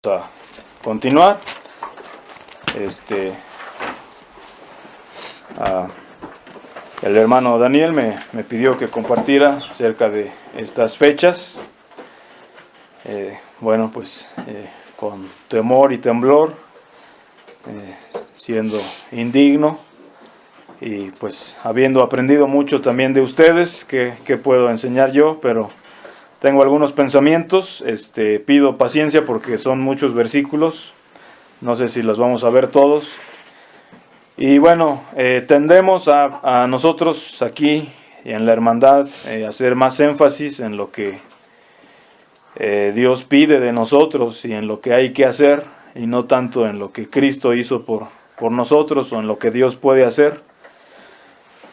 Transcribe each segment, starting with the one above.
a continuar. El hermano Daniel me pidió que compartiera acerca de estas fechas. Con temor y temblor, siendo indigno y pues habiendo aprendido mucho también de ustedes, que puedo enseñar yo, pero tengo algunos pensamientos. Pido paciencia porque son muchos versículos, no sé si los vamos a ver todos. Y bueno, tendemos a nosotros aquí en la hermandad hacer más énfasis en lo que Dios pide de nosotros y en lo que hay que hacer, y no tanto en lo que Cristo hizo por nosotros o en lo que Dios puede hacer.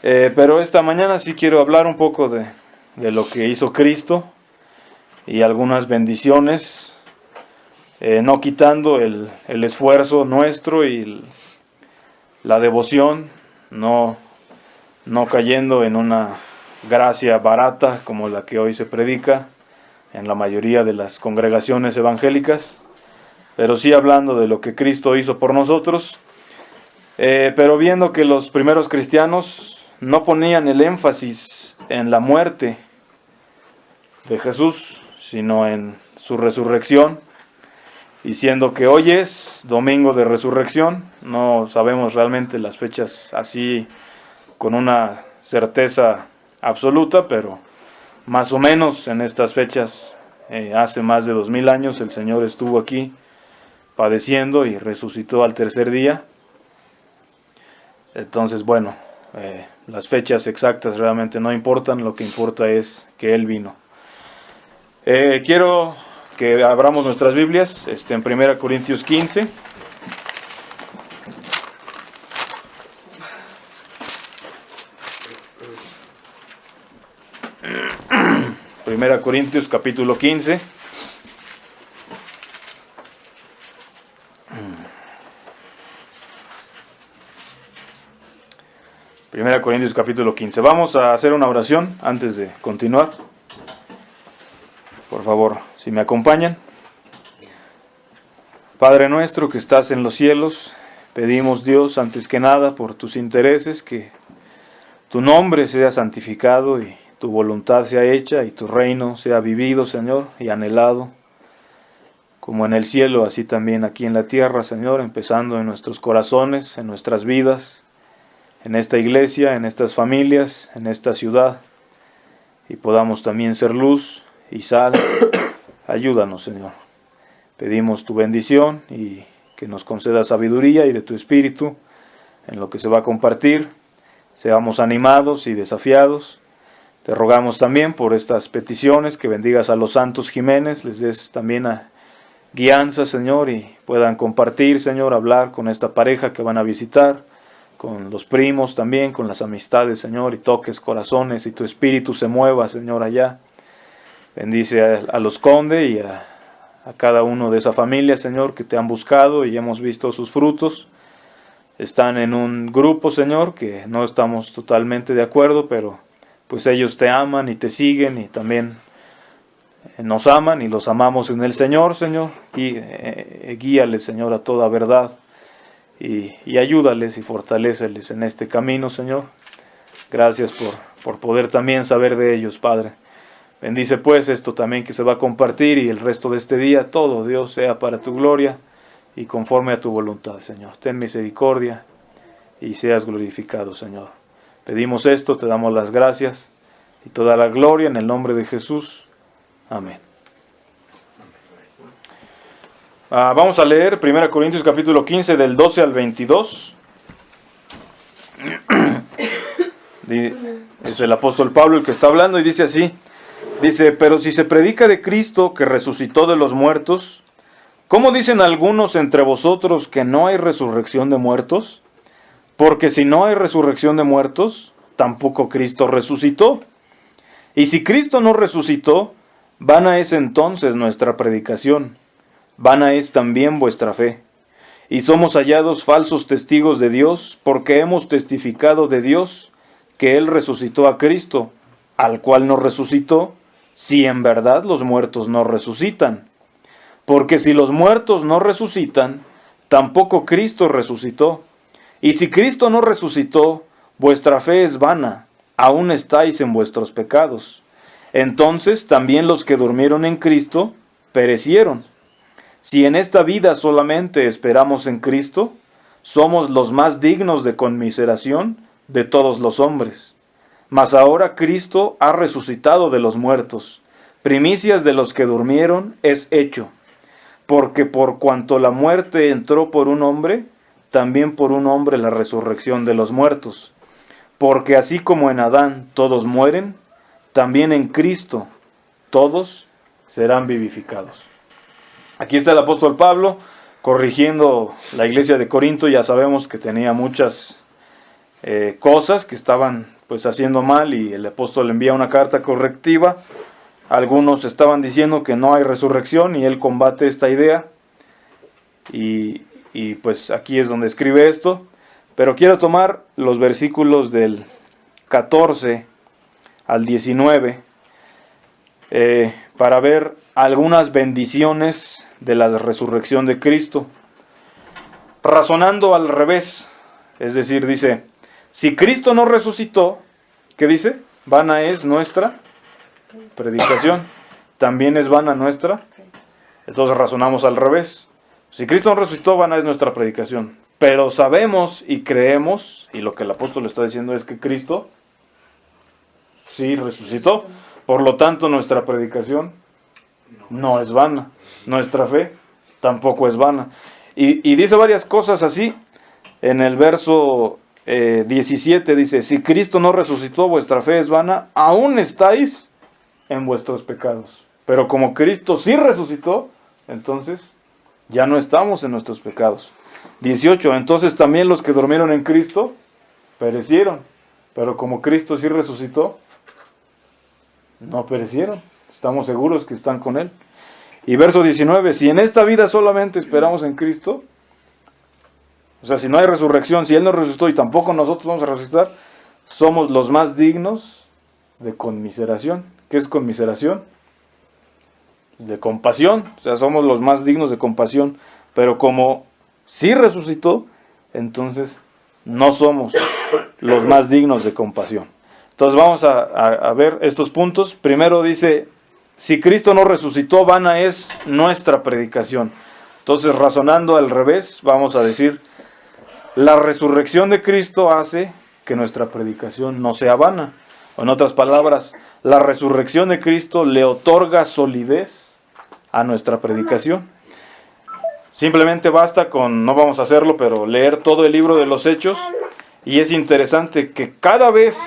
Pero esta mañana sí quiero hablar un poco de lo que hizo Cristo y algunas bendiciones, no quitando el esfuerzo nuestro y la devoción, no cayendo en una gracia barata como la que hoy se predica en la mayoría de las congregaciones evangélicas, pero sí hablando de lo que Cristo hizo por nosotros, pero viendo que los primeros cristianos no ponían el énfasis en la muerte de Jesús, sino en su resurrección, y siendo que hoy es domingo de resurrección, no sabemos realmente las fechas así con una certeza absoluta, pero más o menos en estas fechas, hace más de 2000 años, el Señor estuvo aquí padeciendo y resucitó al tercer día. Entonces, bueno, las fechas exactas realmente no importan, lo que importa es que Él vino. Quiero que abramos nuestras Biblias en 1 Corintios 15. Primera Corintios capítulo 15. Primera Corintios capítulo 15. Vamos a hacer una oración antes de continuar. Por favor, si me acompañan. Padre nuestro que estás en los cielos, pedimos, Dios, antes que nada por tus intereses, que tu nombre sea santificado y tu voluntad sea hecha y tu reino sea vivido, Señor, y anhelado, como en el cielo, así también aquí en la tierra, Señor, empezando en nuestros corazones, en nuestras vidas, en esta iglesia, en estas familias, en esta ciudad, y podamos también ser luz y sal. Ayúdanos, Señor. Pedimos tu bendición y que nos conceda sabiduría y de tu espíritu en lo que se va a compartir. Seamos animados y desafiados. Te rogamos también por estas peticiones, que bendigas a los santos Jiménez, les des también guianza, Señor, y puedan compartir, Señor, hablar con esta pareja que van a visitar, con los primos también, con las amistades, Señor, y toques corazones y tu espíritu se mueva, Señor, allá. Bendice a los Conde y a cada uno de esa familia, Señor, que te han buscado y hemos visto sus frutos. Están en un grupo, Señor, que no estamos totalmente de acuerdo, pero pues ellos te aman y te siguen y también nos aman y los amamos en el Señor, Señor. Y guíales, Señor, a toda verdad y ayúdales y fortaléceles en este camino, Señor. Gracias por poder también saber de ellos, Padre. Bendice pues esto también que se va a compartir y el resto de este día, todo, Dios, sea para tu gloria y conforme a tu voluntad, Señor. Ten misericordia y seas glorificado, Señor. Pedimos esto, te damos las gracias y toda la gloria en el nombre de Jesús. Amén. Vamos a leer 1 Corintios capítulo 15 del 12 al 22. Es el apóstol Pablo el que está hablando y dice así. Dice, pero si se predica de Cristo que resucitó de los muertos, ¿cómo dicen algunos entre vosotros que no hay resurrección de muertos? Porque si no hay resurrección de muertos, tampoco Cristo resucitó. Y si Cristo no resucitó, vana es entonces nuestra predicación, vana es también vuestra fe. Y somos hallados falsos testigos de Dios, porque hemos testificado de Dios que Él resucitó a Cristo, al cual no resucitó, si en verdad los muertos no resucitan. Porque si los muertos no resucitan, tampoco Cristo resucitó. Y si Cristo no resucitó, vuestra fe es vana, aún estáis en vuestros pecados. Entonces también los que durmieron en Cristo perecieron. Si en esta vida solamente esperamos en Cristo, somos los más dignos de conmiseración de todos los hombres. Mas ahora Cristo ha resucitado de los muertos, primicias de los que durmieron es hecho. Porque por cuanto la muerte entró por un hombre, también por un hombre la resurrección de los muertos. Porque así como en Adán todos mueren, también en Cristo todos serán vivificados. Aquí está el apóstol Pablo corrigiendo la iglesia de Corinto. Ya sabemos que tenía muchas cosas que estaban pues haciendo mal, y el apóstol envía una carta correctiva. Algunos estaban diciendo que no hay resurrección y él combate esta idea. Y pues aquí es donde escribe esto. Pero quiero tomar los versículos del 14 al 19 para ver algunas bendiciones de la resurrección de Cristo. Razonando al revés, es decir, dice, si Cristo no resucitó, ¿qué dice? Vana es nuestra predicación. También es vana nuestra. Entonces razonamos al revés. Si Cristo no resucitó, vana es nuestra predicación. Pero sabemos y creemos, y lo que el apóstol está diciendo es que Cristo sí resucitó. Por lo tanto, nuestra predicación no es vana. Nuestra fe tampoco es vana. Y dice varias cosas así. En el verso 17 dice, si Cristo no resucitó, vuestra fe es vana, aún estáis en vuestros pecados. Pero como Cristo sí resucitó, entonces ya no estamos en nuestros pecados. 18, entonces también los que durmieron en Cristo perecieron. Pero como Cristo sí resucitó, no perecieron. Estamos seguros que están con Él. Y verso 19, si en esta vida solamente esperamos en Cristo, o sea, si no hay resurrección, si Él no resucitó y tampoco nosotros vamos a resucitar, somos los más dignos de conmiseración. ¿Qué es conmiseración? De compasión. O sea, somos los más dignos de compasión. Pero como sí resucitó, entonces no somos los más dignos de compasión. Entonces vamos a ver estos puntos. Primero dice, si Cristo no resucitó, vana es nuestra predicación. Entonces, razonando al revés, vamos a decir, la resurrección de Cristo hace que nuestra predicación no sea vana. O en otras palabras, la resurrección de Cristo le otorga solidez a nuestra predicación. Simplemente basta con, no vamos a hacerlo, pero leer todo el libro de los Hechos, y es interesante que cada vez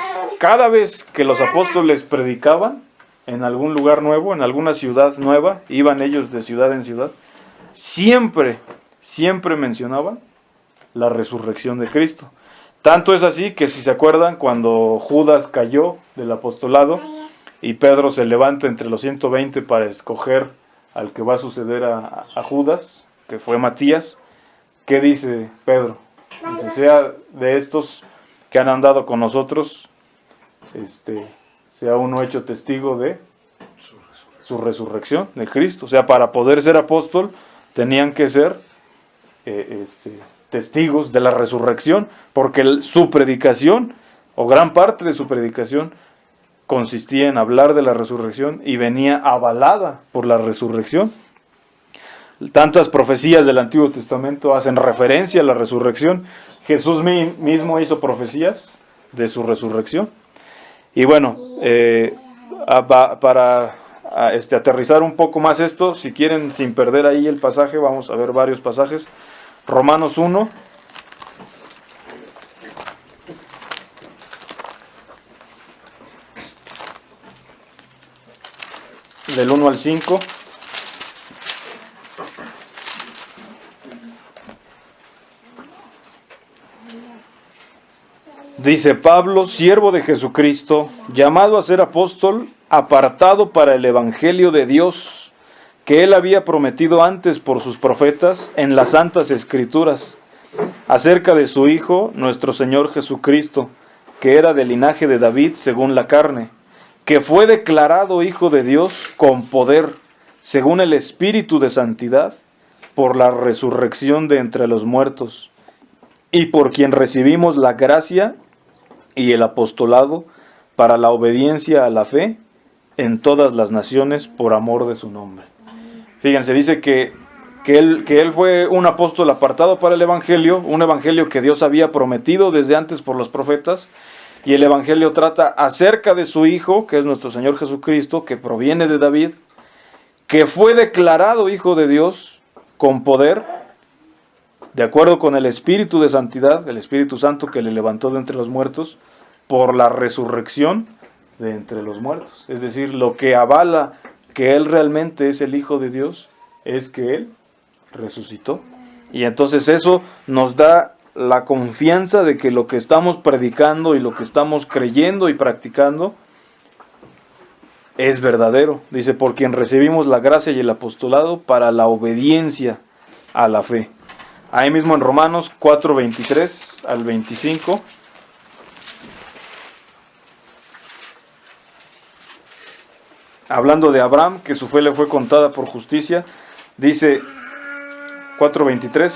que los apóstoles predicaban en algún lugar nuevo, en alguna ciudad nueva, iban ellos de ciudad en ciudad, siempre mencionaban la resurrección de Cristo. Tanto es así que, si se acuerdan, cuando Judas cayó del apostolado y Pedro se levanta entre los 120 para escoger al que va a suceder a Judas, que fue Matías, ¿qué dice Pedro? Dice, sea de estos que han andado con nosotros, sea uno hecho testigo de su resurrección de Cristo. O sea, para poder ser apóstol tenían que ser testigos de la resurrección, porque su predicación, o gran parte de su predicación, consistía en hablar de la resurrección y venía avalada por la resurrección. Tantas profecías del Antiguo Testamento hacen referencia a la resurrección. Jesús mismo hizo profecías de su resurrección. Y bueno, para aterrizar un poco más esto, si quieren, sin perder ahí el pasaje, vamos a ver varios pasajes. Romanos 1. Del 1 al 5. Dice Pablo, siervo de Jesucristo, llamado a ser apóstol, apartado para el evangelio de Dios, que él había prometido antes por sus profetas en las santas escrituras, acerca de su Hijo, nuestro Señor Jesucristo, que era del linaje de David según la carne, que fue declarado Hijo de Dios con poder, según el Espíritu de santidad, por la resurrección de entre los muertos, y por quien recibimos la gracia y el apostolado para la obediencia a la fe en todas las naciones por amor de su nombre. Fíjense, dice que él fue un apóstol apartado para el Evangelio, un Evangelio que Dios había prometido desde antes por los profetas, y el Evangelio trata acerca de su Hijo, que es nuestro Señor Jesucristo, que proviene de David, que fue declarado Hijo de Dios con poder, de acuerdo con el Espíritu de santidad, el Espíritu Santo que le levantó de entre los muertos, por la resurrección de entre los muertos. Es decir, lo que avala que Él realmente es el Hijo de Dios es que Él resucitó. Y entonces eso nos da la confianza de que lo que estamos predicando y lo que estamos creyendo y practicando es verdadero. Dice, por quien recibimos la gracia y el apostolado para la obediencia a la fe. Ahí mismo en Romanos 4, 23 al 25. Hablando de Abraham, que su fe le fue contada por justicia, dice 4:23,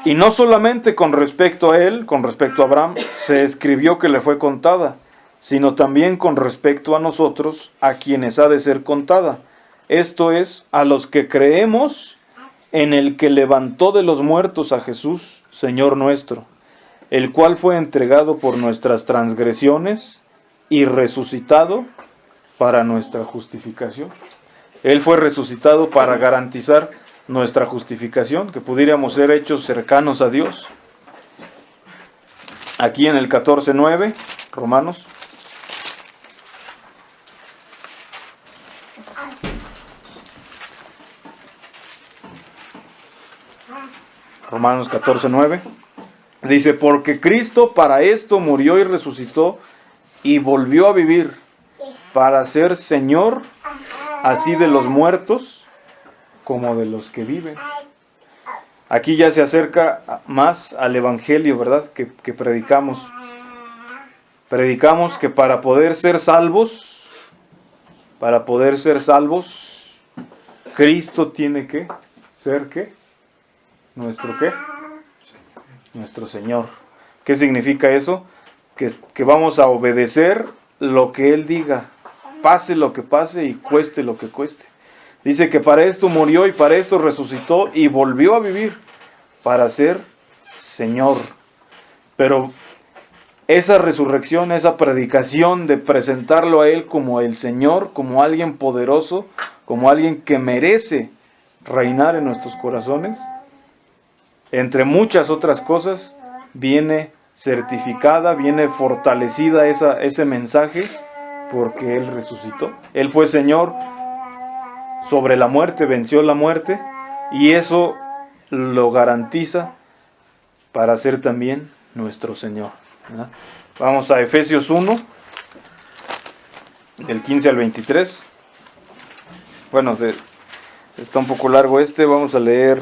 y no solamente con respecto a él, con respecto a Abraham, se escribió que le fue contada, sino también con respecto a nosotros, a quienes ha de ser contada. Esto es, a los que creemos en el que levantó de los muertos a Jesús, Señor nuestro, el cual fue entregado por nuestras transgresiones y resucitado para nuestra justificación. Él fue resucitado para garantizar nuestra justificación, que pudiéramos ser hechos cercanos a Dios. Aquí en el 14:9, Romanos. Romanos 14:9. Dice, porque Cristo para esto murió y resucitó y volvió a vivir, para ser Señor así de los muertos como de los que viven. Aquí ya se acerca más al Evangelio, ¿verdad? Que predicamos. Predicamos que para poder ser salvos, Cristo tiene que ser, ¿qué? ¿Nuestro qué? Nuestro Señor. ¿Qué significa eso? Que vamos a obedecer lo que Él diga, pase lo que pase y cueste lo que cueste. Dice que para esto murió y para esto resucitó y volvió a vivir, para ser Señor. Pero esa resurrección, esa predicación de presentarlo a Él como el Señor, como alguien poderoso, como alguien que merece reinar en nuestros corazones, entre muchas otras cosas, viene certificada, viene fortalecida ese mensaje, porque Él resucitó. Él fue Señor sobre la muerte, venció la muerte, y eso lo garantiza para ser también nuestro Señor, ¿verdad? Vamos a Efesios 1, del 15 al 23. Bueno, está un poco largo vamos a leer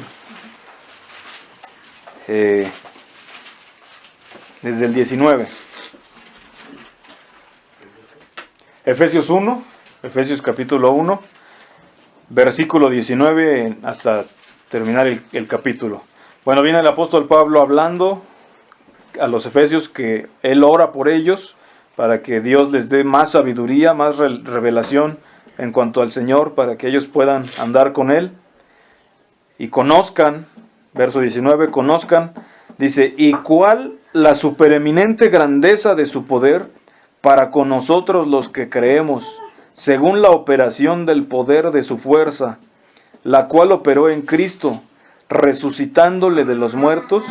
desde el 19. Efesios capítulo 1, versículo 19 hasta terminar el capítulo. Bueno, viene el apóstol Pablo hablando a los efesios que él ora por ellos para que Dios les dé más sabiduría, más revelación en cuanto al Señor, para que ellos puedan andar con Él y conozcan, verso 19, conozcan, dice, y cuál la supereminente grandeza de su poder para con nosotros los que creemos, según la operación del poder de su fuerza, la cual operó en Cristo, resucitándole de los muertos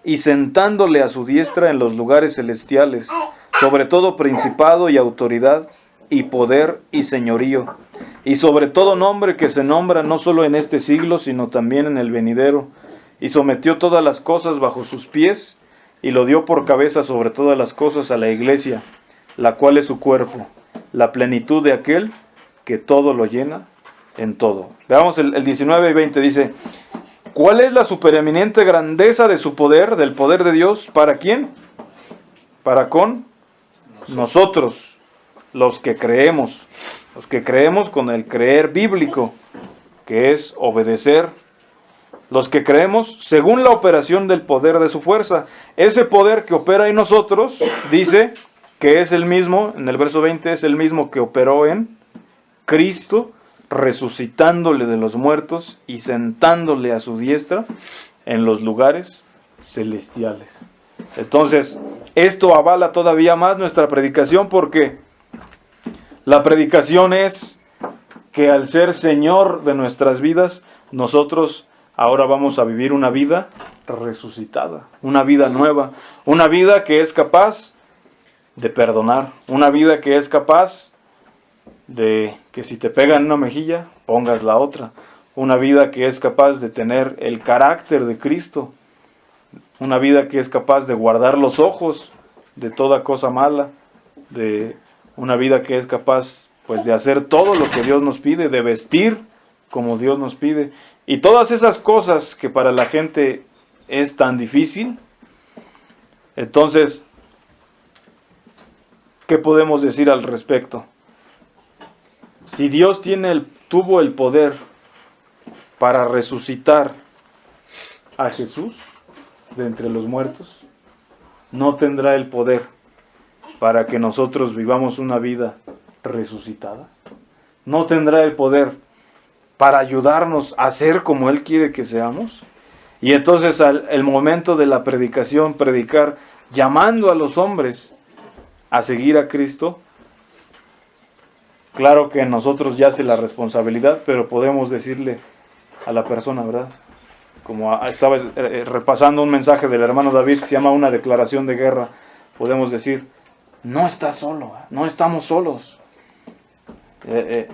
y sentándole a su diestra en los lugares celestiales, sobre todo principado y autoridad y poder y señorío, y sobre todo nombre que se nombra no solo en este siglo, sino también en el venidero, y sometió todas las cosas bajo sus pies, y lo dio por cabeza sobre todas las cosas a la iglesia, la cual es su cuerpo, la plenitud de aquel que todo lo llena en todo. Veamos el 19 y 20, dice, ¿cuál es la supereminente grandeza de su poder, del poder de Dios? ¿Para quién? Para con nosotros, los que creemos con el creer bíblico, que es obedecer. Los que creemos según la operación del poder de su fuerza. Ese poder que opera en nosotros, dice que es el mismo, en el verso 20, es el mismo que operó en Cristo, resucitándole de los muertos y sentándole a su diestra en los lugares celestiales. Entonces, esto avala todavía más nuestra predicación, porque la predicación es que al ser Señor de nuestras vidas, nosotros ahora vamos a vivir una vida resucitada, una vida nueva, una vida que es capaz de perdonar, una vida que es capaz de que si te pegan una mejilla, pongas la otra, una vida que es capaz de tener el carácter de Cristo, una vida que es capaz de guardar los ojos de toda cosa mala, de una vida que es capaz pues de hacer todo lo que Dios nos pide, de vestir como Dios nos pide. Y todas esas cosas que para la gente es tan difícil, entonces, ¿qué podemos decir al respecto? Si Dios tuvo el poder para resucitar a Jesús de entre los muertos, ¿no tendrá el poder para que nosotros vivamos una vida resucitada? ¿No tendrá el poder para ayudarnos a ser como Él quiere que seamos? Y entonces el momento de la predicación, predicar llamando a los hombres a seguir a Cristo, claro que en nosotros yace la responsabilidad, pero podemos decirle a la persona, ¿verdad? Como estaba repasando un mensaje del hermano David que se llama Una declaración de guerra, podemos decir, no estás solo, no estamos solos.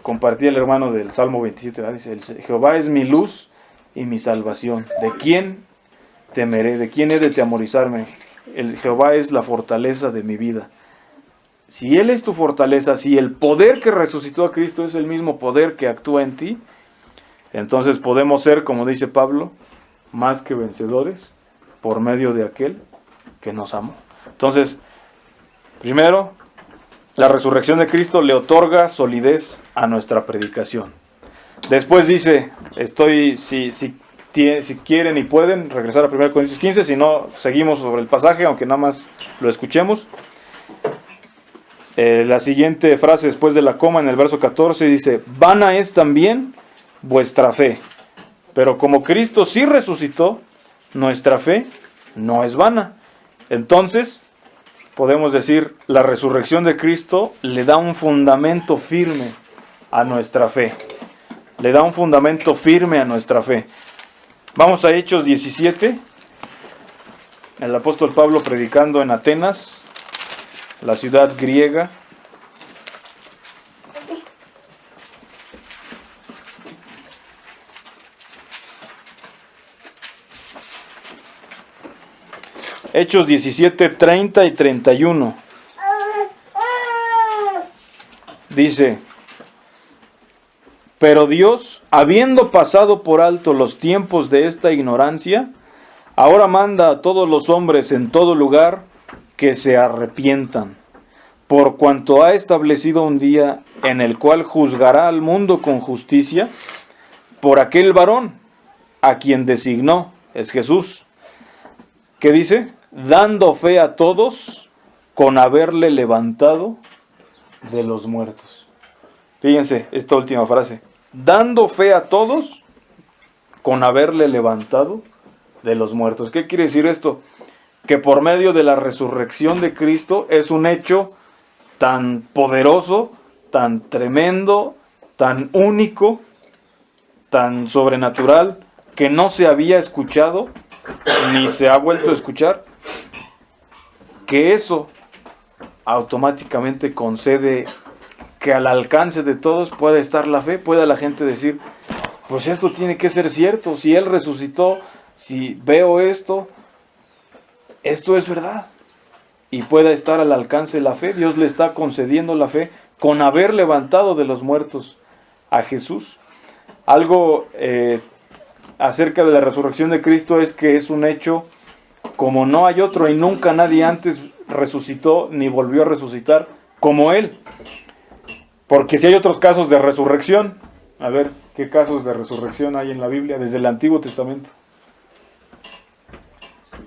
Compartí el hermano del Salmo 27, ¿verdad? Dice, Jehová es mi luz y mi salvación. ¿De quién temeré? ¿De quién he de temorizarme? Jehová es la fortaleza de mi vida. Si Él es tu fortaleza, si el poder que resucitó a Cristo es el mismo poder que actúa en ti, entonces podemos ser, como dice Pablo, más que vencedores por medio de aquel que nos amó. Entonces, primero, la resurrección de Cristo le otorga solidez a nuestra predicación. Después dice, si quieren y pueden, regresar a 1 Corintios 15, si no, seguimos sobre el pasaje, aunque nada más lo escuchemos. La siguiente frase después de la coma en el verso 14 dice, vana es también vuestra fe, pero como Cristo sí resucitó, nuestra fe no es vana. Entonces, podemos decir, la resurrección de Cristo le da un fundamento firme a nuestra fe. Le da un fundamento firme a nuestra fe. Vamos a Hechos 17. El apóstol Pablo predicando en Atenas, la ciudad griega. Hechos 17, 30 y 31. Dice, pero Dios, habiendo pasado por alto los tiempos de esta ignorancia, ahora manda a todos los hombres en todo lugar que se arrepientan, por cuanto ha establecido un día en el cual juzgará al mundo con justicia por aquel varón a quien designó, es Jesús. ¿Qué dice? Dando fe a todos con haberle levantado de los muertos. Fíjense esta última frase. Dando fe a todos con haberle levantado de los muertos. ¿Qué quiere decir esto? Que por medio de la resurrección de Cristo es un hecho tan poderoso, tan tremendo, tan único, tan sobrenatural, que no se había escuchado ni se ha vuelto a escuchar, que eso automáticamente concede que al alcance de todos pueda estar la fe, pueda la gente decir, pues esto tiene que ser cierto, si Él resucitó, si veo esto es verdad, y pueda estar al alcance la fe. Dios le está concediendo la fe con haber levantado de los muertos a Jesús. Algo acerca de la resurrección de Cristo es que es un hecho como no hay otro, y nunca nadie antes resucitó ni volvió a resucitar como Él. Porque si hay otros casos de resurrección, A ver, ¿qué casos de resurrección hay en la Biblia desde el Antiguo Testamento?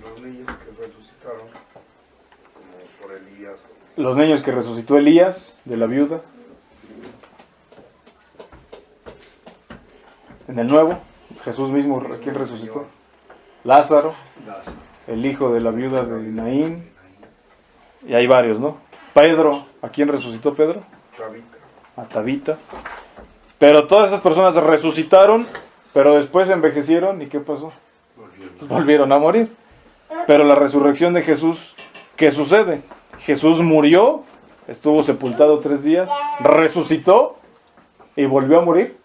Los niños que resucitaron, como por Elías. Los niños que resucitó Elías de la viuda. En el Nuevo, Jesús mismo, ¿a quién resucitó? Lázaro, el hijo de la viuda de Naín. Y hay varios, ¿no? Pedro, ¿a quién resucitó Pedro? A Tabita. Pero todas esas personas resucitaron, pero después envejecieron, ¿y qué pasó? Volvieron a morir. Pero la resurrección de Jesús, ¿qué sucede? Jesús murió, estuvo sepultado 3 días, resucitó y volvió a morir.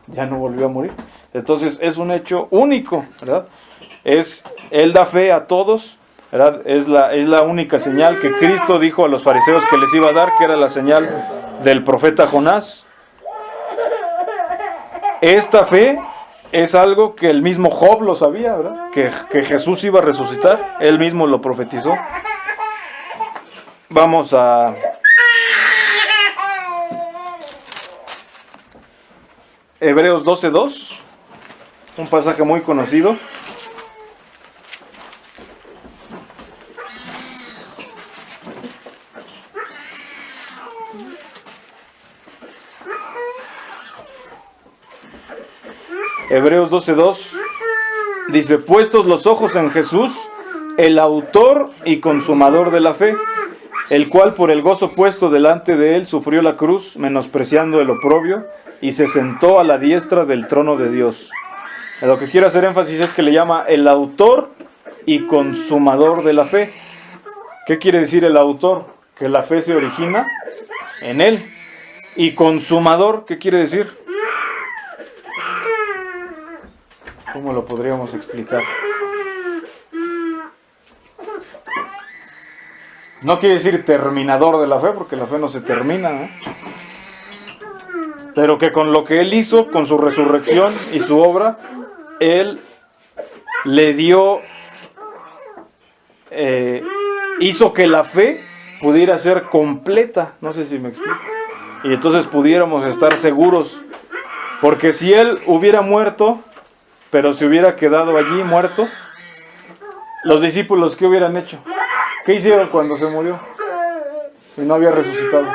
Ya no volvió a morir. Entonces es un hecho único, ¿verdad? Él da fe a todos, ¿verdad? Es la única señal que Cristo dijo a los fariseos que les iba a dar, que era la señal del profeta Jonás. Esta fe es algo que el mismo Job lo sabía, ¿verdad? Que Jesús iba a resucitar, él mismo lo profetizó. Vamos a Hebreos 12:2, un pasaje muy conocido. Hebreos 12:2 dice: puestos los ojos en Jesús, el autor y consumador de la fe, el cual por el gozo puesto delante de él sufrió la cruz, menospreciando el oprobio, y se sentó a la diestra del trono de Dios. Lo que quiero hacer énfasis es que le llama el autor y consumador de la fe. ¿Qué quiere decir el autor? Que la fe se origina en él. Y consumador, ¿qué quiere decir? ¿Cómo lo podríamos explicar? No quiere decir terminador de la fe, porque la fe no se termina, ¿eh? Pero que con lo que Él hizo, con su resurrección y su obra, Él le dio, hizo que la fe pudiera ser completa. No sé si me explico. Y entonces pudiéramos estar seguros. Porque si Él hubiera muerto, pero se hubiera quedado allí muerto, los discípulos, ¿qué hubieran hecho? ¿Qué hicieron cuando se murió? Y no había resucitado.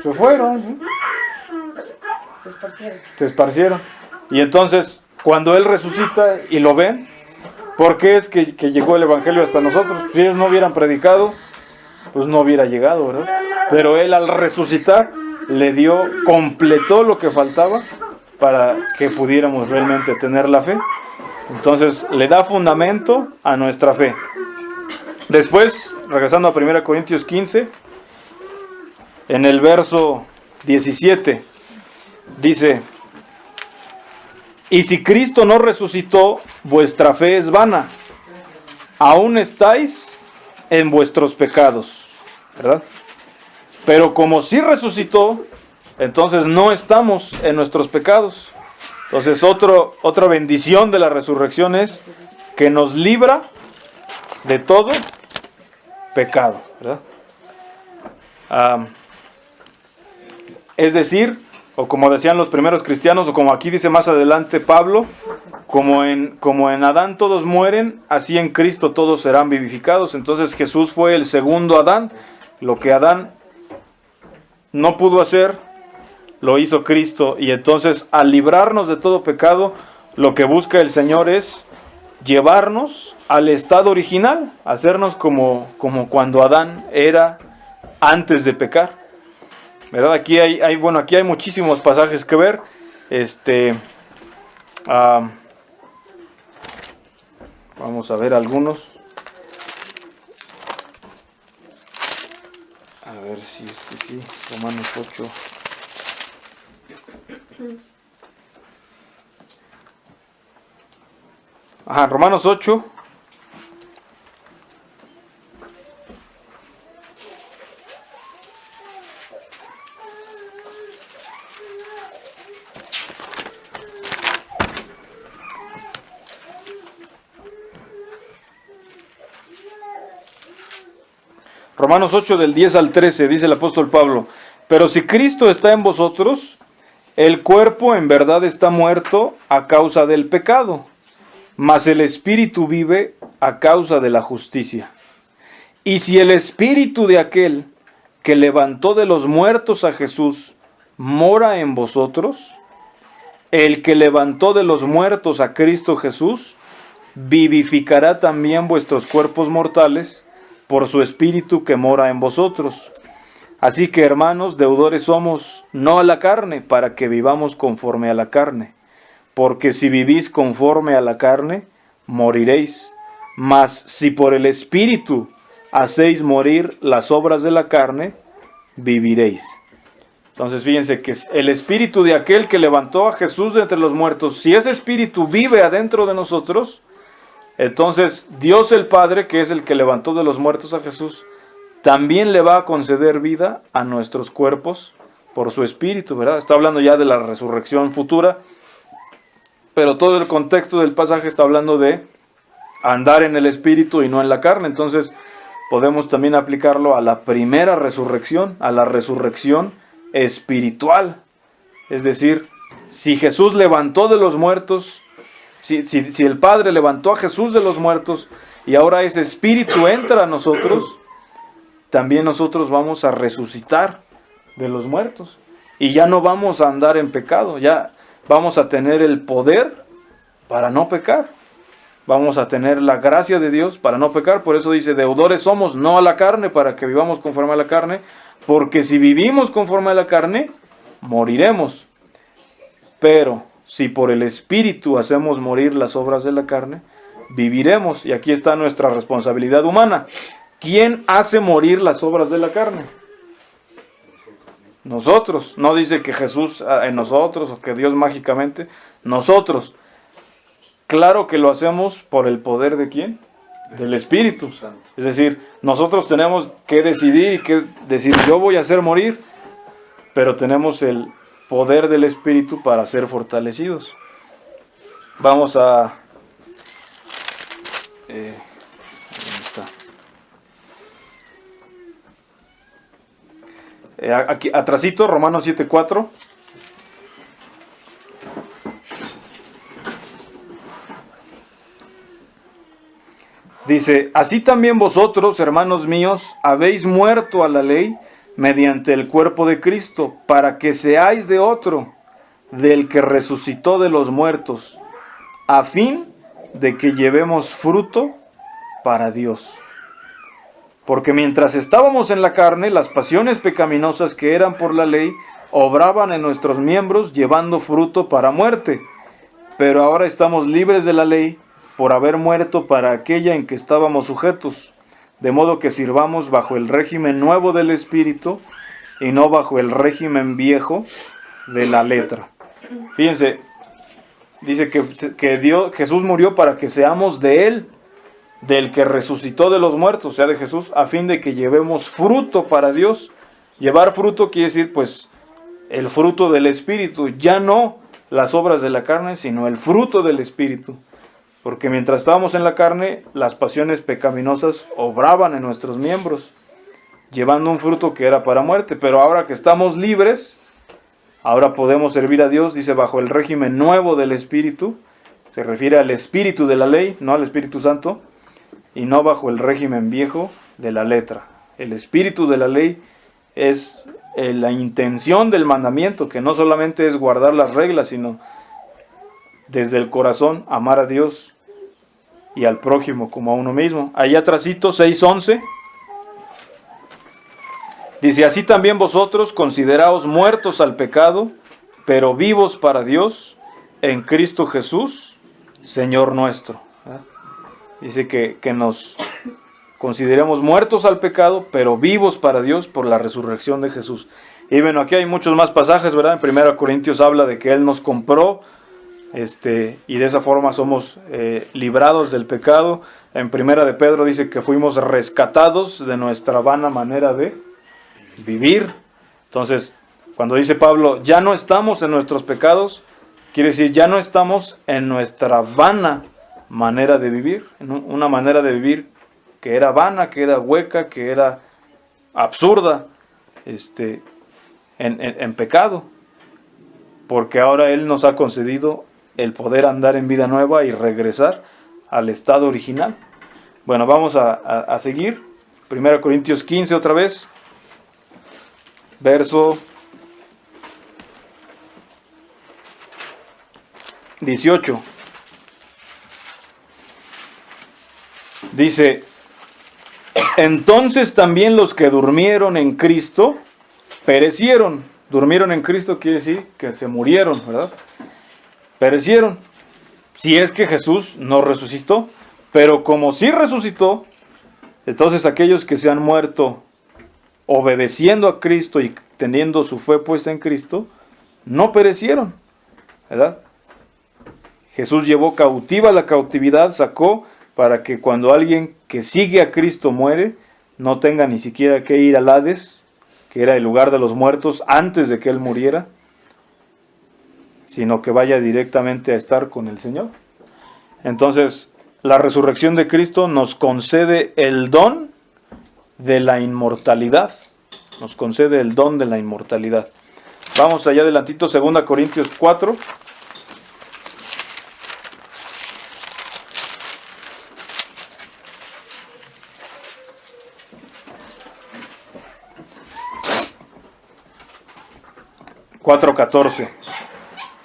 Se fueron, ¿sí? Se esparcieron. Y entonces, cuando Él resucita y lo ven, ¿por qué es que llegó el Evangelio hasta nosotros? Si ellos no hubieran predicado, pues no hubiera llegado, ¿verdad? Pero Él al resucitar le dio, completó lo que faltaba para que pudiéramos realmente tener la fe. Entonces le da fundamento a nuestra fe. Después, regresando a 1 Corintios 15, en el verso 17, dice: y si Cristo no resucitó, vuestra fe es vana, aún estáis en vuestros pecados, ¿verdad? Pero como sí resucitó, entonces no estamos en nuestros pecados. Entonces otra bendición de la resurrección es que nos libra de todo pecado, ¿verdad? Es decir, o como decían los primeros cristianos, o como aquí dice más adelante Pablo, como en Adán todos mueren, así en Cristo todos serán vivificados. Entonces Jesús fue el segundo Adán. Lo que Adán no pudo hacer, lo hizo Cristo. Y entonces, al librarnos de todo pecado, lo que busca el Señor es llevarnos al estado original, hacernos como cuando Adán era antes de pecar, ¿verdad? Aquí hay muchísimos pasajes que ver. Vamos a ver algunos. A ver si sí, Romanos 8. Romanos 8. Romanos 8 del 10 al 13, dice el apóstol Pablo: Pero si Cristo está en vosotros, el cuerpo en verdad está muerto a causa del pecado, mas el espíritu vive a causa de la justicia. Y si el espíritu de aquel que levantó de los muertos a Jesús mora en vosotros, el que levantó de los muertos a Cristo Jesús, vivificará también vuestros cuerpos mortales por su espíritu que mora en vosotros. Así que, hermanos, deudores somos, no a la carne, para que vivamos conforme a la carne. Porque si vivís conforme a la carne, moriréis. Mas si por el espíritu hacéis morir las obras de la carne, viviréis. Entonces fíjense que el espíritu de aquel que levantó a Jesús de entre los muertos, si ese espíritu vive adentro de nosotros, entonces Dios el Padre, que es el que levantó de los muertos a Jesús, también le va a conceder vida a nuestros cuerpos por su espíritu, ¿verdad? Está hablando ya de la resurrección futura, pero todo el contexto del pasaje está hablando de andar en el espíritu y no en la carne. Entonces podemos también aplicarlo a la primera resurrección, a la resurrección espiritual. Es decir, si Jesús levantó de los muertos, si el Padre levantó a Jesús de los muertos y ahora ese espíritu entra a nosotros, también nosotros vamos a resucitar de los muertos y ya no vamos a andar en pecado, ya vamos a tener el poder para no pecar, vamos a tener la gracia de Dios para no pecar. Por eso dice, deudores somos, no a la carne, para que vivamos conforme a la carne, porque si vivimos conforme a la carne, moriremos. Pero si por el Espíritu hacemos morir las obras de la carne, viviremos. Y aquí está nuestra responsabilidad humana. ¿Quién hace morir las obras de la carne? Nosotros. No dice que Jesús en nosotros o que Dios mágicamente. Nosotros. Claro que lo hacemos por el poder ¿de quién? Del Espíritu. Es decir, nosotros tenemos que decidir y que decir, yo voy a hacer morir, pero tenemos el poder del Espíritu para ser fortalecidos. Vamos a... ¿dónde está? Aquí, atrasito, Romanos 7:4. Dice, así también vosotros, hermanos míos, habéis muerto a la ley mediante el cuerpo de Cristo, para que seáis de otro, del que resucitó de los muertos, a fin de que llevemos fruto para Dios. Porque mientras estábamos en la carne, las pasiones pecaminosas que eran por la ley, obraban en nuestros miembros, llevando fruto para muerte. Pero ahora estamos libres de la ley, por haber muerto para aquella en que estábamos sujetos, de modo que sirvamos bajo el régimen nuevo del Espíritu y no bajo el régimen viejo de la letra. Fíjense, dice que Jesús murió para que seamos de Él, del que resucitó de los muertos, o sea, de Jesús, a fin de que llevemos fruto para Dios. Llevar fruto quiere decir, pues, el fruto del Espíritu, ya no las obras de la carne, sino el fruto del Espíritu. Porque mientras estábamos en la carne, las pasiones pecaminosas obraban en nuestros miembros, llevando un fruto que era para muerte. Pero ahora que estamos libres, ahora podemos servir a Dios, dice, bajo el régimen nuevo del Espíritu. Se refiere al Espíritu de la ley, no al Espíritu Santo, y no bajo el régimen viejo de la letra. El Espíritu de la ley es la intención del mandamiento, que no solamente es guardar las reglas, sino desde el corazón amar a Dios y al prójimo como a uno mismo. Allá atrásito, 6:11, dice, así también vosotros consideraos muertos al pecado, pero vivos para Dios en Cristo Jesús, Señor nuestro. Dice que nos consideremos muertos al pecado, pero vivos para Dios por la resurrección de Jesús. Y bueno, aquí hay muchos más pasajes, ¿verdad? En 1 Corintios habla de que Él nos compró, y de esa forma somos librados del pecado. En 1 de Pedro dice que fuimos rescatados de nuestra vana manera de vivir. Entonces, cuando dice Pablo, ya no estamos en nuestros pecados, quiere decir, ya no estamos en nuestra vana manera de vivir, en una manera de vivir que era vana, que era hueca, que era absurda. en pecado, porque ahora Él nos ha concedido el poder andar en vida nueva y regresar al estado original. Bueno, vamos a seguir. 1 Corintios 15 otra vez, verso 18. Dice: entonces también los que durmieron en Cristo perecieron. Durmieron en Cristo quiere decir que se murieron, ¿verdad? Perecieron. Si es que Jesús no resucitó. Pero como sí resucitó, entonces aquellos que se han muerto obedeciendo a Cristo y teniendo su fe puesta en Cristo, no perecieron, ¿verdad? Jesús llevó cautiva la cautividad, sacó para que cuando alguien que sigue a Cristo muere, no tenga ni siquiera que ir al Hades, que era el lugar de los muertos antes de que él muriera, sino que vaya directamente a estar con el Señor. Entonces, la resurrección de Cristo nos concede el don de la inmortalidad. Nos concede el don de la inmortalidad. Vamos allá adelantito, 2 Corintios 4. (4:14)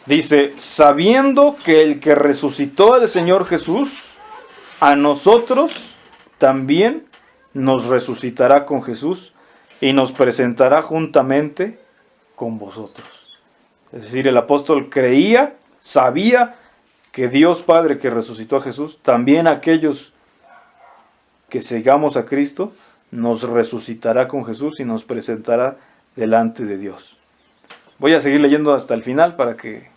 dice: sabiendo que el que resucitó al Señor Jesús, a nosotros también nos resucitará con Jesús y nos presentará juntamente con vosotros. Es decir, el apóstol creía, sabía que Dios Padre que resucitó a Jesús, también aquellos que sigamos a Cristo, nos resucitará con Jesús y nos presentará delante de Dios. Voy a seguir leyendo hasta el final para que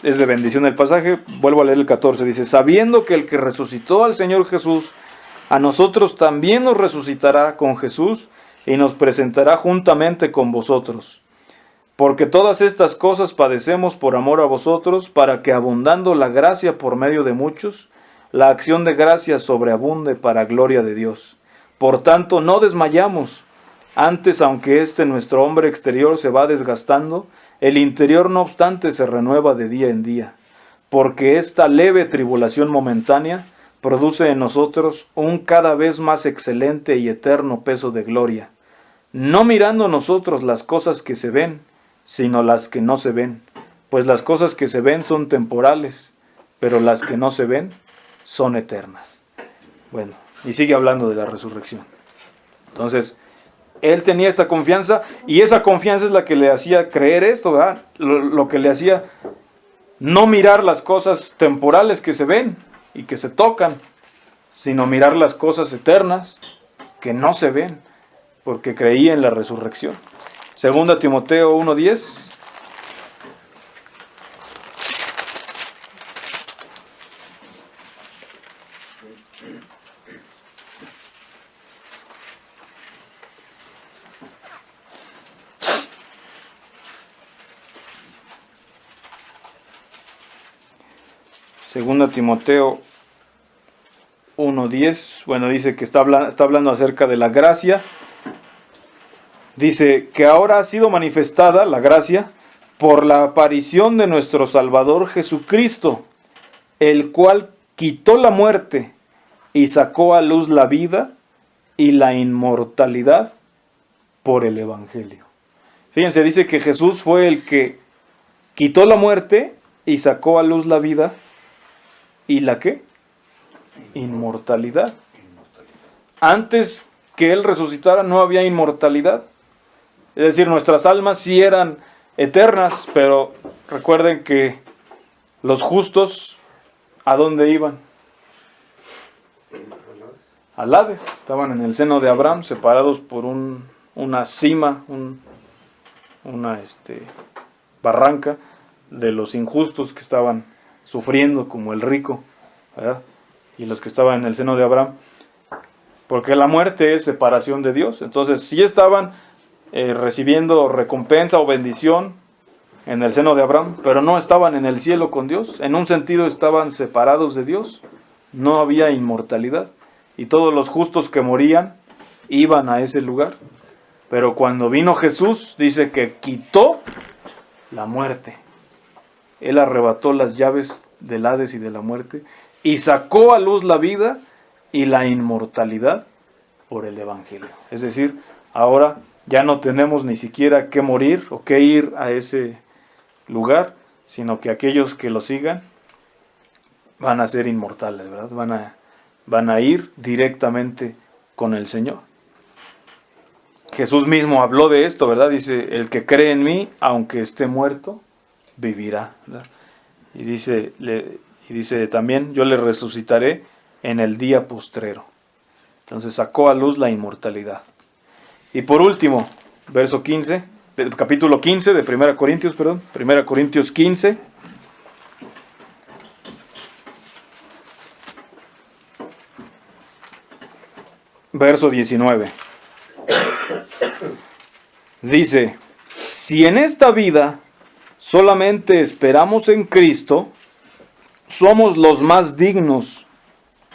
es de bendición el pasaje. Vuelvo a leer el 14. Dice: sabiendo que el que resucitó al Señor Jesús, a nosotros también nos resucitará con Jesús y nos presentará juntamente con vosotros. Porque todas estas cosas padecemos por amor a vosotros, para que abundando la gracia por medio de muchos, la acción de gracia sobreabunde para gloria de Dios. Por tanto, no desmayamos. Antes, aunque nuestro hombre exterior se va desgastando, el interior no obstante se renueva de día en día, porque esta leve tribulación momentánea produce en nosotros un cada vez más excelente y eterno peso de gloria, no mirando nosotros las cosas que se ven, sino las que no se ven, pues las cosas que se ven son temporales, pero las que no se ven son eternas. Bueno, y sigue hablando de la resurrección. Entonces, él tenía esta confianza, y esa confianza es la que le hacía creer esto, ¿verdad? Lo que le hacía no mirar las cosas temporales que se ven y que se tocan, sino mirar las cosas eternas que no se ven, porque creía en la resurrección. 2 Timoteo 1:10. Segunda Timoteo 1:10, bueno, dice que está hablando acerca de la gracia. Dice que ahora ha sido manifestada la gracia por la aparición de nuestro Salvador Jesucristo, el cual quitó la muerte y sacó a luz la vida y la inmortalidad por el Evangelio. Fíjense, dice que Jesús fue el que quitó la muerte y sacó a luz la vida. ¿Y la qué? Inmortalidad. Antes que Él resucitara no había inmortalidad. Es decir, nuestras almas sí eran eternas, pero recuerden que los justos, ¿a dónde iban? Al Hades. Estaban en el seno de Abraham, separados por una cima, una barranca de los injustos que estaban sufriendo, como el rico, ¿verdad? Y los que estaban en el seno de Abraham, porque la muerte es separación de Dios. Entonces sí estaban recibiendo recompensa o bendición en el seno de Abraham, pero no estaban en el cielo con Dios. En un sentido estaban separados de Dios, no había inmortalidad, y todos los justos que morían iban a ese lugar. Pero cuando vino Jesús, dice que quitó la muerte. Él arrebató las llaves del Hades y de la muerte y sacó a luz la vida y la inmortalidad por el Evangelio. Es decir, ahora ya no tenemos ni siquiera que morir o que ir a ese lugar, sino que aquellos que lo sigan van a ser inmortales, ¿verdad? Van a ir directamente con el Señor. Jesús mismo habló de esto, ¿verdad? Dice, el que cree en mí, aunque esté muerto, vivirá, ¿verdad? Y dice también, yo le resucitaré en el día postrero. Entonces sacó a luz la inmortalidad. Y por último, verso 15, capítulo 15 de 1 Corintios, 1 Corintios 15. Verso 19. Dice, si en esta vida solamente esperamos en Cristo, somos los más dignos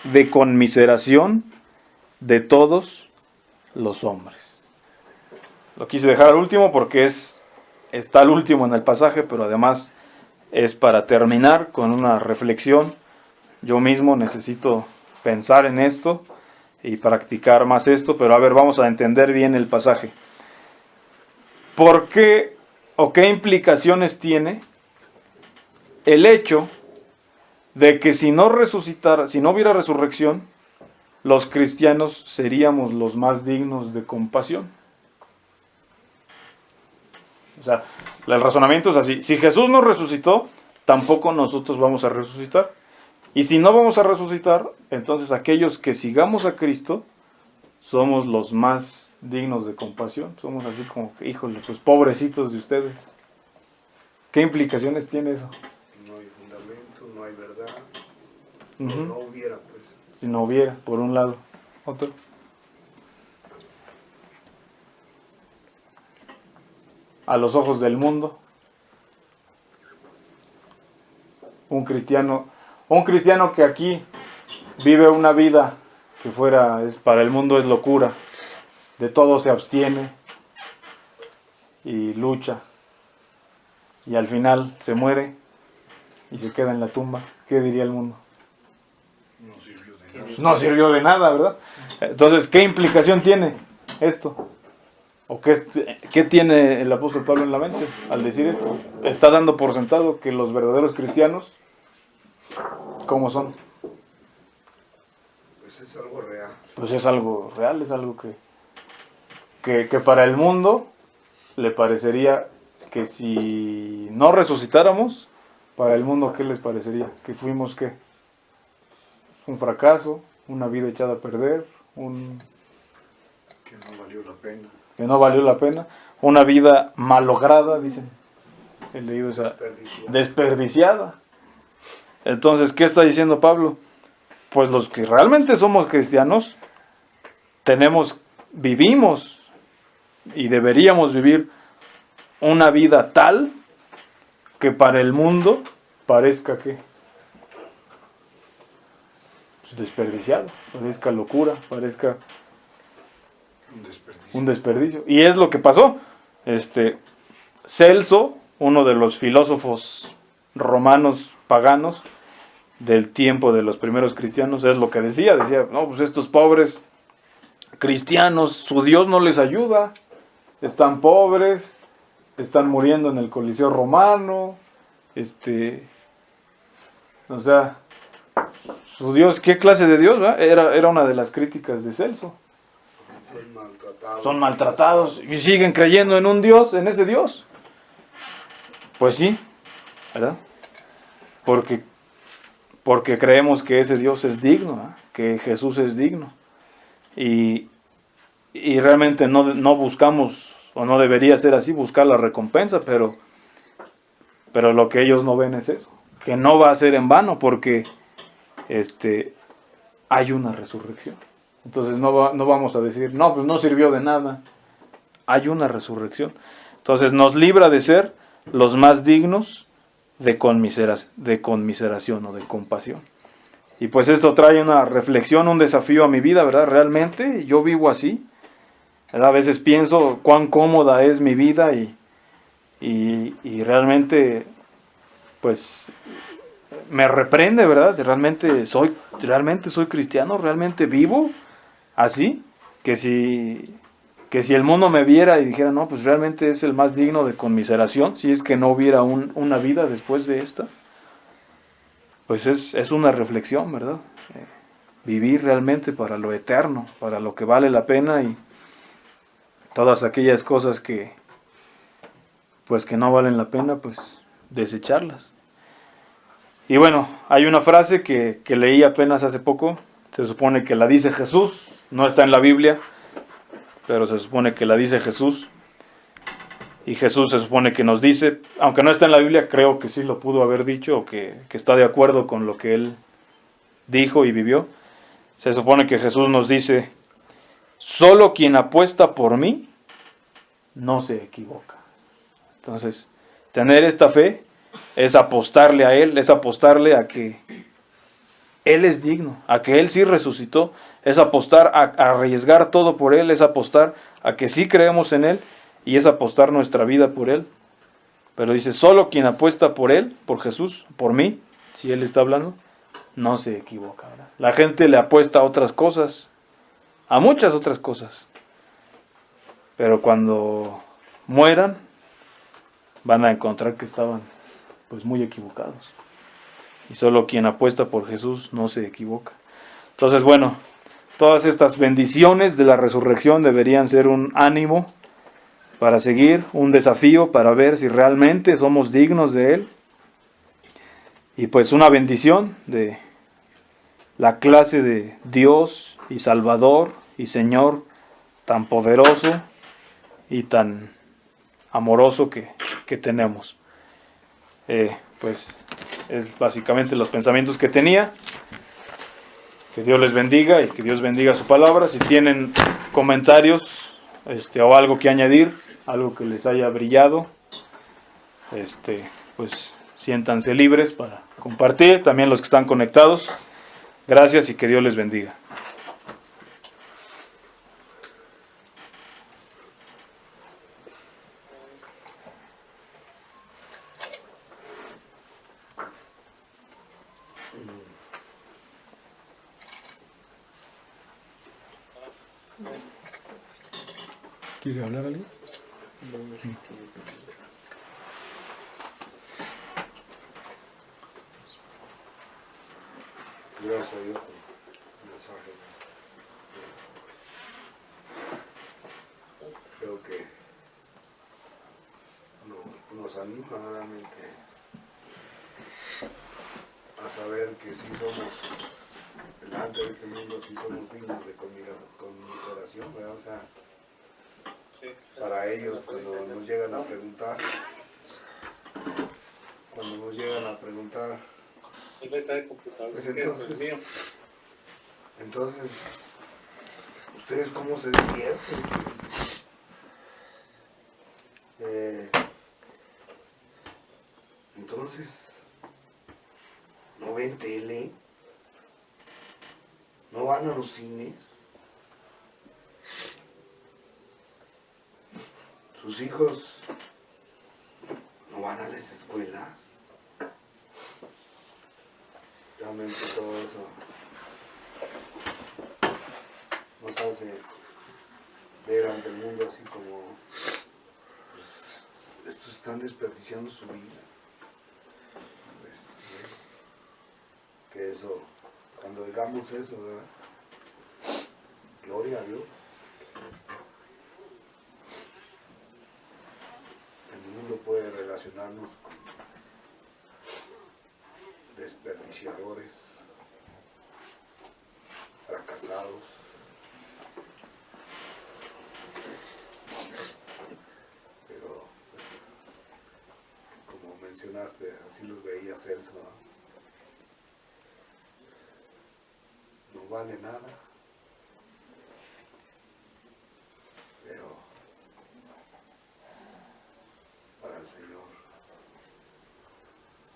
de conmiseración de todos los hombres. Lo quise dejar al último porque está al último en el pasaje, pero además es para terminar con una reflexión. Yo mismo necesito pensar en esto y practicar más esto, pero a ver, vamos a entender bien el pasaje. ¿Por qué o qué implicaciones tiene el hecho de que si no hubiera resurrección, los cristianos seríamos los más dignos de compasión? O sea, el razonamiento es así. Si Jesús no resucitó, tampoco nosotros vamos a resucitar. Y si no vamos a resucitar, entonces aquellos que sigamos a Cristo somos los más dignos de compasión. Somos así como que, híjole, pues pobrecitos de ustedes. ¿Qué implicaciones tiene eso? No hay fundamento, no hay verdad. Uh-huh. No hubiera, pues. Si no hubiera, por un lado. Otro. A los ojos del mundo, un cristiano que aquí vive una vida que para el mundo es locura, de todo se abstiene y lucha, y al final se muere y se queda en la tumba, ¿qué diría el mundo? No sirvió de nada. No sirvió de nada, ¿verdad? Entonces, ¿qué implicación tiene esto? ¿O qué tiene el apóstol Pablo en la mente al decir esto? Está dando por sentado que los verdaderos cristianos, ¿cómo son? Pues es algo real. Pues es algo real, es algo que para el mundo le parecería que si no resucitáramos, para el mundo, ¿qué les parecería? Que fuimos, ¿qué? Un fracaso, una vida echada a perder, Que no valió la pena. Que no valió la pena, una vida malograda, dicen. He leído esa desperdiciada. Entonces, ¿qué está diciendo Pablo? Pues los que realmente somos cristianos, vivimos y deberíamos vivir una vida tal que para el mundo parezca que desperdiciado, parezca locura, parezca un desperdicio. Y es lo que pasó. Celso, uno de los filósofos romanos paganos del tiempo de los primeros cristianos, es lo que decía, no, pues estos pobres cristianos, su Dios no les ayuda, están pobres, están muriendo en el Coliseo romano, o sea, su Dios, ¿qué clase de Dios? Era una de las críticas de Celso. Son maltratados y siguen creyendo en un Dios, en ese Dios. Pues sí, ¿verdad? Porque creemos que ese Dios es digno, que Jesús es digno. Y realmente no buscamos, o no debería ser así, buscar la recompensa, pero lo que ellos no ven es eso, que no va a ser en vano, porque hay una resurrección. Entonces no vamos a decir, no, pues no sirvió de nada. Hay una resurrección. Entonces nos libra de ser los más dignos de conmiseración o de compasión. Y pues esto trae una reflexión, un desafío a mi vida, ¿verdad? Realmente yo vivo así. A veces pienso cuán cómoda es mi vida y realmente, pues, me reprende, ¿verdad? Realmente soy cristiano, realmente vivo así, que si, que si el mundo me viera y dijera, no, pues realmente es el más digno de conmiseración, si es que no hubiera una vida después de esta, pues es una reflexión, ¿verdad? Vivir realmente para lo eterno, para lo que vale la pena y todas aquellas cosas pues que no valen la pena, pues desecharlas. Y bueno, hay una frase que leí apenas hace poco, se supone que la dice Jesús, no está en la Biblia, pero se supone que la dice Jesús, y Jesús se supone que nos dice, aunque no está en la Biblia, creo que sí lo pudo haber dicho, o que está de acuerdo con lo que él dijo y vivió. Se supone que Jesús nos dice, solo quien apuesta por mí no se equivoca. Entonces, tener esta fe es apostarle a Él, es apostarle a que Él es digno, a que Él sí resucitó, es apostar a arriesgar todo por Él, es apostar a que sí creemos en Él y es apostar nuestra vida por Él. Pero dice, solo quien apuesta por Él, por Jesús, por mí, si Él está hablando, no se equivoca, ¿verdad? La gente le apuesta a otras cosas, a muchas otras cosas, pero cuando mueran van a encontrar que estaban pues muy equivocados. Y solo quien apuesta por Jesús no se equivoca. Entonces, bueno, todas estas bendiciones de la resurrección deberían ser un ánimo para seguir, un desafío para ver si realmente somos dignos de Él. Y pues una bendición de la clase de Dios y Salvador y Señor tan poderoso y tan amoroso que tenemos. Pues es básicamente los pensamientos que tenía. Que Dios les bendiga y que Dios bendiga su palabra. Si tienen comentarios o algo que añadir, algo que les haya brillado, pues siéntanse libres para compartir. También los que están conectados. Gracias y que Dios les bendiga. ¿Quiere hablar alguien? Gracias a Dios por el mensaje. Creo que nos anima realmente a saber que sí somos, delante de este mundo, sí somos dignos de conmiseración, ¿verdad? O sea, para ellos, cuando nos llegan a preguntar, pues entonces, ¿ustedes cómo se divierten? Entonces, ¿no ven tele? ¿No van a los cines? ¿Sus hijos no van a las escuelas? Realmente todo eso nos hace ver ante el mundo así como, pues, estos están desperdiciando su vida. Pues, que eso, cuando digamos eso, ¿verdad? Gloria a Dios. El mundo puede relacionarnos con desperdiciadores, fracasados, pero como mencionaste, así los veía Celso, no vale nada, pero para el Señor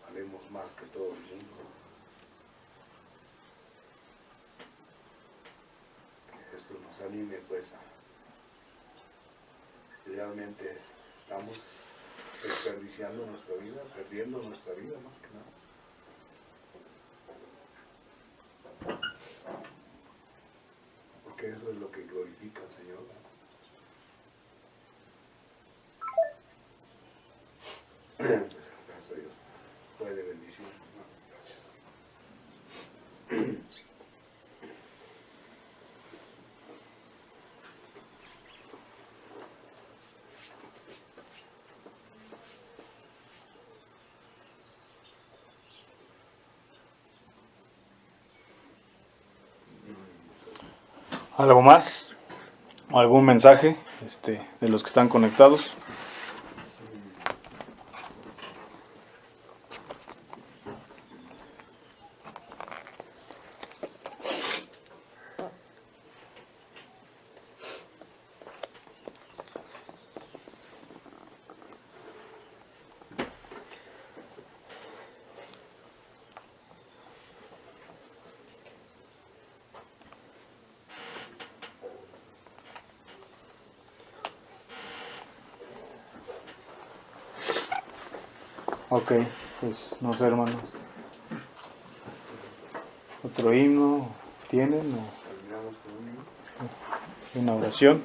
valemos más que todo el mundo. Que esto nos anime pues realmente estamos desperdiciando nuestra vida, perdiendo nuestra vida más que nada. Porque eso es lo que glorifica al Señor, ¿no? Gracias a Dios. Fue de bendición. No, gracias. ¿Algo más? ¿Algún mensaje de los que están conectados? Ok, pues no sé, hermanos. ¿Otro himno tienen? Terminamos con un ¿O una oración?